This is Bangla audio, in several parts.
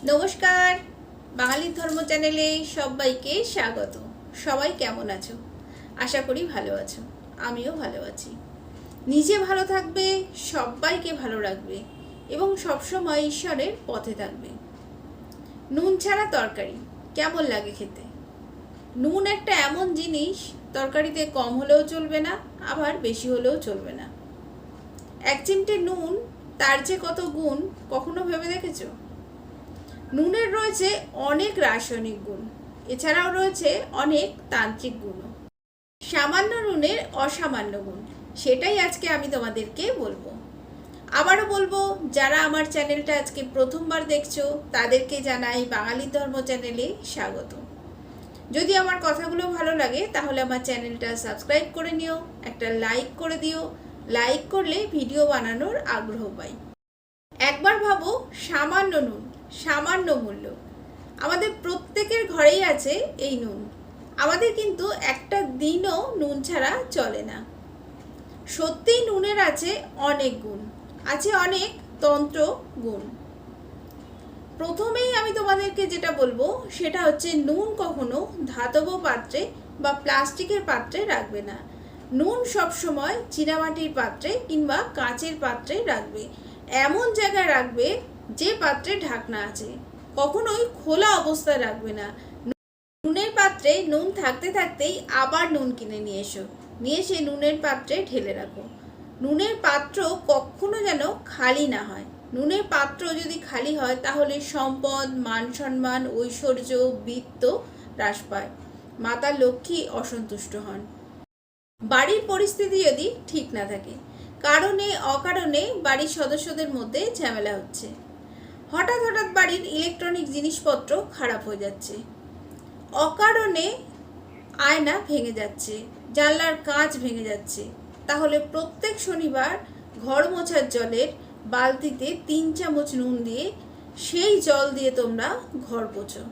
নমস্কার, বাঙালির ধর্ম চ্যানেলে সবাইকে স্বাগত। সবাই কেমন আছো? আশা করি ভালো আছো। আমিও ভালো আছি। নিজে ভালো থাকবে, সবাইকে ভালো রাখবে এবং সবসময় ঈশ্বরের পথে থাকবে। নুন ছাড়া তরকারি কেমন লাগে খেতে? নুন একটা এমন জিনিস, তরকারিতে কম হলেও চলবে না, আবার বেশি হলেও চলবে না। এক চিমটে নুন, তার যে কত গুণ কখনো ভেবে দেখেছো? নুনের রয়েছে অনেক রাসায়নিক গুণ, এছাড়াও রয়েছে অনেক তান্ত্রিক গুণও। সামান্য নুনের অসামান্য গুণ, সেটাই আজকে আমি তোমাদেরকে বলবো। আবারও বলবো, যারা আমার চ্যানেলটা আজকে প্রথমবার দেখছো তাদেরকে জানাই বাঙালির ধর্ম চ্যানেলে স্বাগত। যদি আমার কথাগুলো ভালো লাগে তাহলে আমার চ্যানেলটা সাবস্ক্রাইব করে নিও, একটা লাইক করে দিও। লাইক করলে ভিডিও বানানোর আগ্রহ পাই। একবার ভাবো, সামান্য নুন, সামান্য মূল্য। আমাদের প্রত্যেকের ঘরেই আছে এই নুন। আমাদের কিন্তু একটা দিনও নুন ছাড়া চলে না। সত্যিই নুনের আছে অনেক গুণ, আছে অনেক তন্ত্র গুণ। প্রথমেই আমি তোমাদেরকে যেটা বলবো সেটা হচ্ছে, নুন কখনো ধাতব পাত্রে বা প্লাস্টিকের পাত্রে রাখবে না। নুন সবসময় চীনামাটির পাত্রে কিংবা কাঁচের পাত্রে রাখবে। এমন জায়গায় রাখবে যে পাত্রে ঢাকনা আছে। কখনোই খোলা অবস্থায় রাখবে না। নুনের পাত্রে নুন থাকতে থাকতেই আবার নুন কিনে নিয়ে এসো, নিয়ে এসে নুনের পাত্রে ঢেলে রাখো। নুনের পাত্র কখনো যেন খালি না হয়। নুনের পাত্র যদি খালি হয় তাহলে সম্পদ, মান সম্মান, ঐশ্বর্য, বিত্ত হ্রাস পায়। মাতা লক্ষ্মী অসন্তুষ্ট হন। বাড়ির পরিস্থিতি যদি ঠিক না থাকে, কারণে অকারণে বাড়ির সদস্যদের মধ্যে ঝামেলা হচ্ছে, হঠাৎ হঠাৎ বাড়ির ইলেকট্রনিক জিনিসপত্র খারাপ হয়ে যাচ্ছে, অকারণে আয়না ভেঙে যাচ্ছে, জানলার কাঁচ ভেঙে যাচ্ছে, তাহলে প্রত্যেক শনিবার ঘর মোছার জলের বালতিতে 3 চামচ নুন দিয়ে সেই জল দিয়ে তোমরা ঘর পোছো।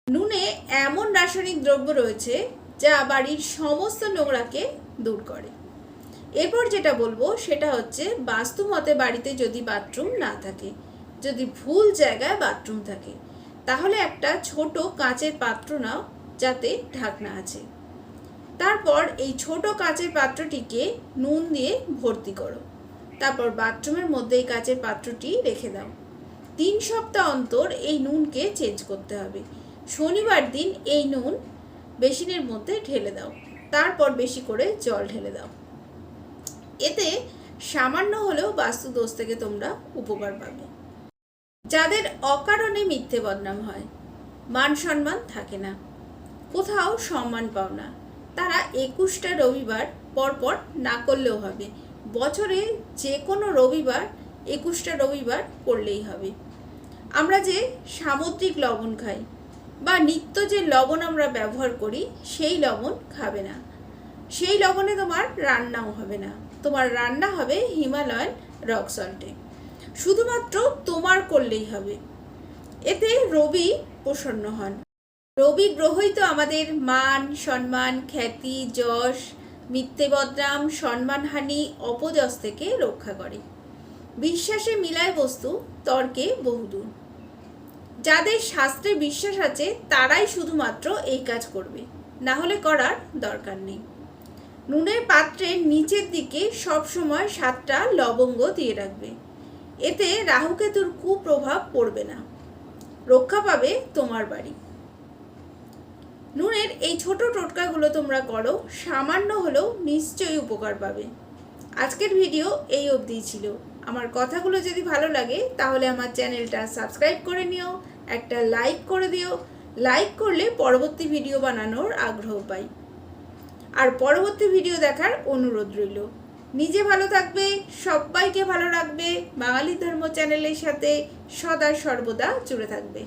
নুনে এমন রাসায়নিক দ্রব্য রয়েছে যা বাড়ির সমস্ত নোংরাকে দূর করে। এরপর যেটা বলবো সেটা হচ্ছে, বাস্তু মতে বাড়িতে যদি বাথরুম না থাকে, যদি ভুল জায়গায় বাথরুম থাকে, তাহলে একটা ছোট কাঁচের পাত্র নাও যাতে ঢাকনা আছে। তারপর এই ছোট কাঁচের পাত্রটিকে নুন দিয়ে ভর্তি করো। তারপর বাথরুমের মধ্যে এই কাঁচের পাত্রটি রেখে দাও। 3 সপ্তাহ অন্তর এই নুনকে চেঞ্জ করতে হবে। শনিবার দিন এই নুন বেসিনের মধ্যে ঢেলে দাও, তারপর বেশি করে জল ঢেলে দাও। এতে সামান্য হলেও বাস্তু দোষ থেকে তোমরা উপকার পাবে। যাদের অকারণে মিথ্যে বদনাম হয়, মান সম্মান থাকে না, কোথাও সম্মান পাও না, তারা 21টা রবিবার পরপর না করলেও হবে। বছরে যে কোনো রবিবার 21টা রবিবার করলেই হবে। আমরা যে সামুদ্রিক লবণ খাই বা নিত্য যে লবণ আমরা ব্যবহার করি, সেই লবণ খাবে না। সেই লবণে তোমার রান্নাও হবে না। তোমার রান্না হবে হিমালয়ান রক সল্টে। শুধুমাত্র তোমার করলেই হবে। এতে রবি প্রসন্ন হন। রবি গ্রহই তো আমাদের মান সম্মান, খ্যাতি, যশ, মিথ্যে বদনাম, সম্মানহানি, অপযশ থেকে রক্ষা করে। বিশ্বাসে মিলায় বস্তু, তর্কে বহুদূর। যাদের শাস্ত্রে বিশ্বাস আছে তারাই শুধুমাত্র এই কাজ করবে, না হলে করার দরকার নেই। নুনের পাত্রের নিচের দিকে সবসময় 7টা লবঙ্গ দিয়ে রাখবে। এতে রাহুকেতুর কুপ্রভাব পড়বে না, রক্ষা পাবে তোমার বাড়ি। নুনের এই ছোট টোটকাগুলো তোমরা করো, সামান্য হলেও নিশ্চয়ই উপকার পাবে। আজকের ভিডিও এই অবধিই ছিল। আমার কথাগুলো যদি ভালো লাগে তাহলে আমার চ্যানেলটা সাবস্ক্রাইব করে নিও, একটা লাইক করে দিও। লাইক করলে পরবর্তী ভিডিও বানানোর আগ্রহ পাই, আর পরবর্তী ভিডিও দেখার অনুরোধ রইল। নিজে ভালো থাকবে, সবাইকে ভালো রাখবে, বাঙালি ধর্ম চ্যানেলের সাথে সদা সর্বদা জুড়ে থাকবে।